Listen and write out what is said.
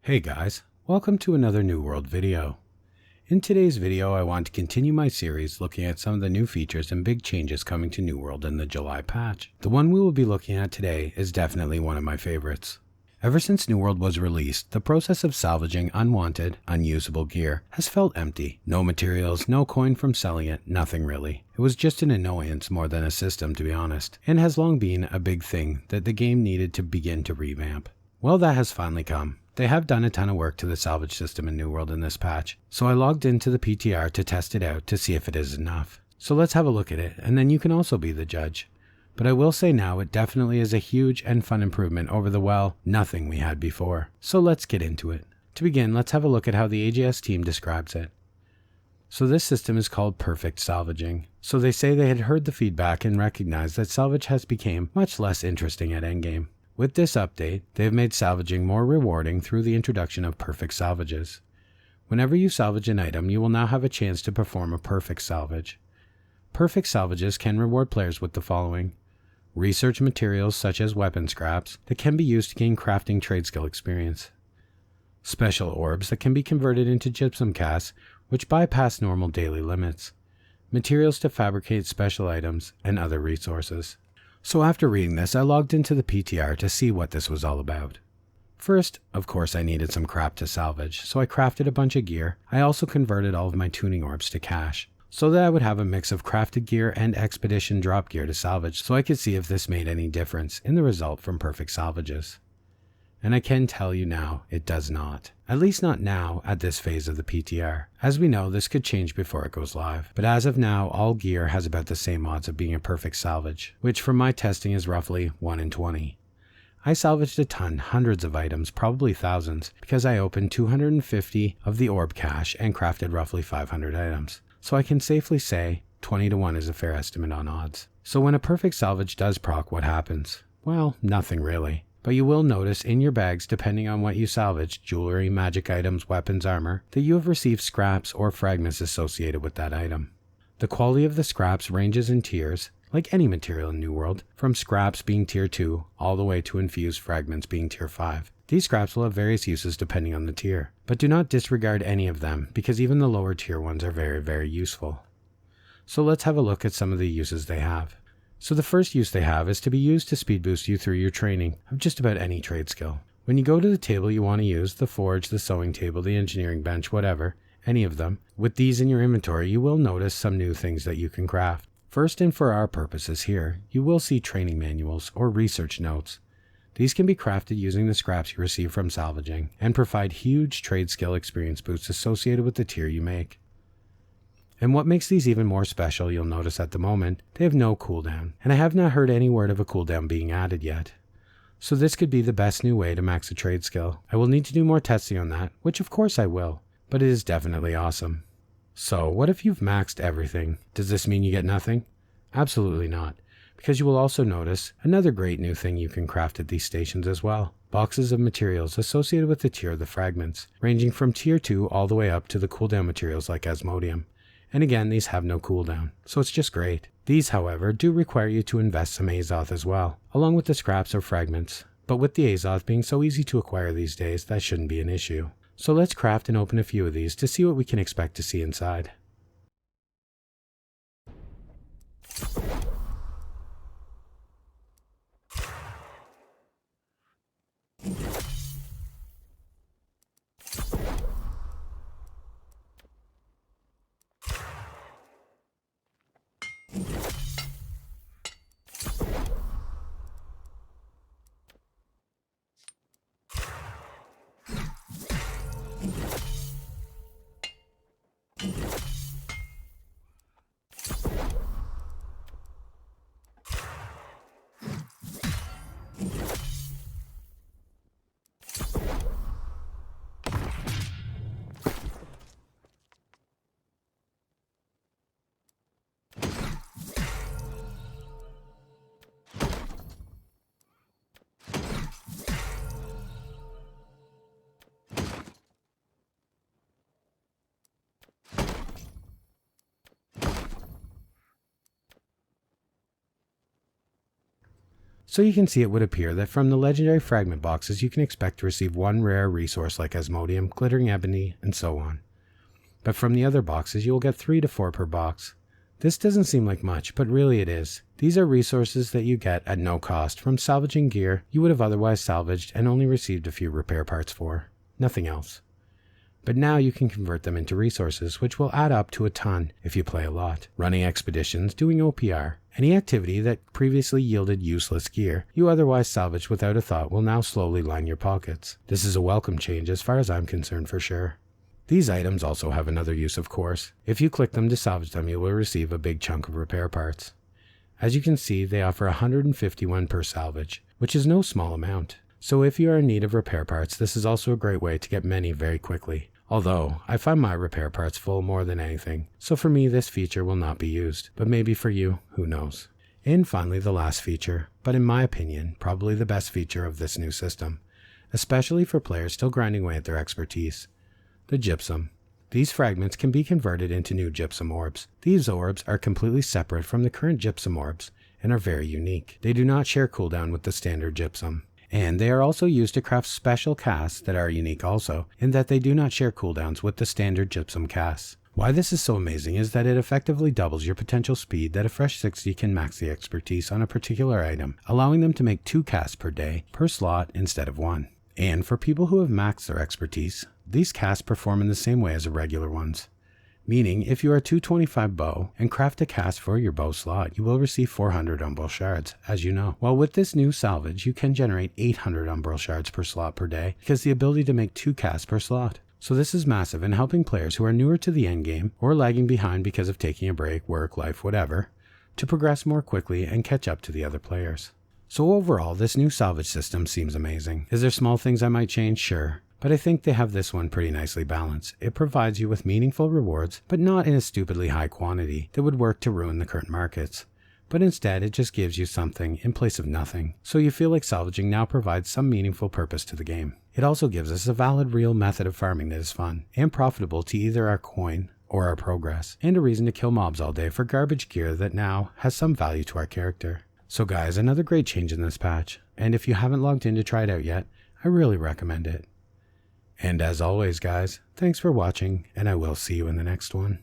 Hey guys, welcome to another New World video. In today's video I want to continue my series looking at some of the new features and big changes coming to New World in the July patch. The one we will be looking at today is definitely one of my favorites. Ever since New World was released, the process of salvaging unwanted, unusable gear has felt empty. No materials, no coin from selling it, nothing really. It was just an annoyance more than a system, to be honest, and has long been a big thing that the game needed to begin to revamp. Well, that has finally come. They have done a ton of work to the salvage system in New World in this patch, so I logged into the PTR to test it out to see if it is enough. So let's have a look at it, and then you can also be the judge. But I will say now it definitely is a huge and fun improvement over the, well, nothing we had before. So let's get into it. To begin, let's have a look at how the AGS team describes it. So this system is called perfect salvaging. So they say they had heard the feedback and recognized that salvage has become much less interesting at endgame. With this update, they have made salvaging more rewarding through the introduction of perfect salvages. Whenever you salvage an item, you will now have a chance to perform a perfect salvage. Perfect salvages can reward players with the following: research materials such as weapon scraps that can be used to gain crafting trade skill experience, special orbs that can be converted into gypsum casts which bypass normal daily limits, materials to fabricate special items, and other resources. So after reading this, I logged into the PTR to see what this was all about. First, of course, I needed some crap to salvage, so I crafted a bunch of gear. I also converted all of my tuning orbs to cash, so that I would have a mix of crafted gear and expedition drop gear to salvage, so I could see if this made any difference in the result from perfect salvages. And I can tell you now, it does not. At least not now, at this phase of the PTR. As we know, this could change before it goes live. But as of now, all gear has about the same odds of being a perfect salvage, which from my testing is roughly 1 in 20. I salvaged a ton, hundreds of items, probably thousands, because I opened 250 of the orb cache and crafted roughly 500 items. So I can safely say 20 to 1 is a fair estimate on odds. So when a perfect salvage does proc, what happens? Well, nothing really. But you will notice in your bags, depending on what you salvage, jewelry, magic items, weapons, armor, that you have received scraps or fragments associated with that item. The quality of the scraps ranges in tiers, like any material in New World, from scraps being tier 2 all the way to infused fragments being tier 5. These scraps will have various uses depending on the tier, but do not disregard any of them because even the lower tier ones are very useful. So let's have a look at some of the uses they have. So the first use they have is to be used to speed boost you through your training of just about any trade skill. When you go to the table you want to use, the forge, the sewing table, the engineering bench, whatever, any of them, with these in your inventory you will notice some new things that you can craft. First, and for our purposes here, you will see training manuals or research notes. These can be crafted using the scraps you receive from salvaging and provide huge trade skill experience boosts associated with the tier you make. And what makes these even more special, you'll notice at the moment, they have no cooldown, and I have not heard any word of a cooldown being added yet. So this could be the best new way to max a trade skill. I will need to do more testing on that, which of course I will, but it is definitely awesome. So what if you've maxed everything? Does this mean you get nothing? Absolutely not, because you will also notice another great new thing you can craft at these stations as well. Boxes of materials associated with the tier of the fragments, ranging from tier 2 all the way up to the cooldown materials like Asmodium. And again, these have no cooldown, so it's just great. These, however, do require you to invest some Azoth as well, along with the scraps or fragments. But with the Azoth being so easy to acquire these days, that shouldn't be an issue. So let's craft and open a few of these to see what we can expect to see inside. So you can see it would appear that from the legendary fragment boxes you can expect to receive one rare resource like Asmodium, Glittering Ebony, and so on. But from the other boxes you will get 3 to 4 per box. This doesn't seem like much, but really it is. These are resources that you get at no cost from salvaging gear you would have otherwise salvaged and only received a few repair parts for. Nothing else. But now you can convert them into resources, which will add up to a ton if you play a lot. Running expeditions, doing OPR, any activity that previously yielded useless gear you otherwise salvaged without a thought will now slowly line your pockets. This is a welcome change as far as I'm concerned for sure. These items also have another use, of course. If you click them to salvage them, you will receive a big chunk of repair parts. As you can see, they offer 151 per salvage, which is no small amount. So if you are in need of repair parts, this is also a great way to get many very quickly. Although, I find my repair parts full more than anything, so for me this feature will not be used, but maybe for you, who knows. And finally the last feature, but in my opinion, probably the best feature of this new system, especially for players still grinding away at their expertise. The gypsum. These fragments can be converted into new gypsum orbs. These orbs are completely separate from the current gypsum orbs and are very unique. They do not share cooldown with the standard gypsum. And they are also used to craft special casts that are unique also, in that they do not share cooldowns with the standard gypsum casts. Why this is so amazing is that it effectively doubles your potential speed that a fresh 60 can max the expertise on a particular item, allowing them to make 2 casts per day per slot instead of 1. And for people who have maxed their expertise, these casts perform in the same way as the regular ones. Meaning, if you are a 225 bow and craft a cast for your bow slot, you will receive 400 umbral shards, as you know. While with this new salvage, you can generate 800 umbral shards per slot per day, because the ability to make 2 casts per slot. So this is massive in helping players who are newer to the endgame, or lagging behind because of taking a break, work, life, whatever, to progress more quickly and catch up to the other players. So overall, this new salvage system seems amazing. Is there small things I might change? Sure. But I think they have this one pretty nicely balanced. It provides you with meaningful rewards, but not in a stupidly high quantity that would work to ruin the current markets. But instead, it just gives you something in place of nothing, so you feel like salvaging now provides some meaningful purpose to the game. It also gives us a valid, real method of farming that is fun and profitable to either our coin or our progress, and a reason to kill mobs all day for garbage gear that now has some value to our character. So guys, another great change in this patch, and if you haven't logged in to try it out yet, I really recommend it. And as always guys, thanks for watching, and I will see you in the next one.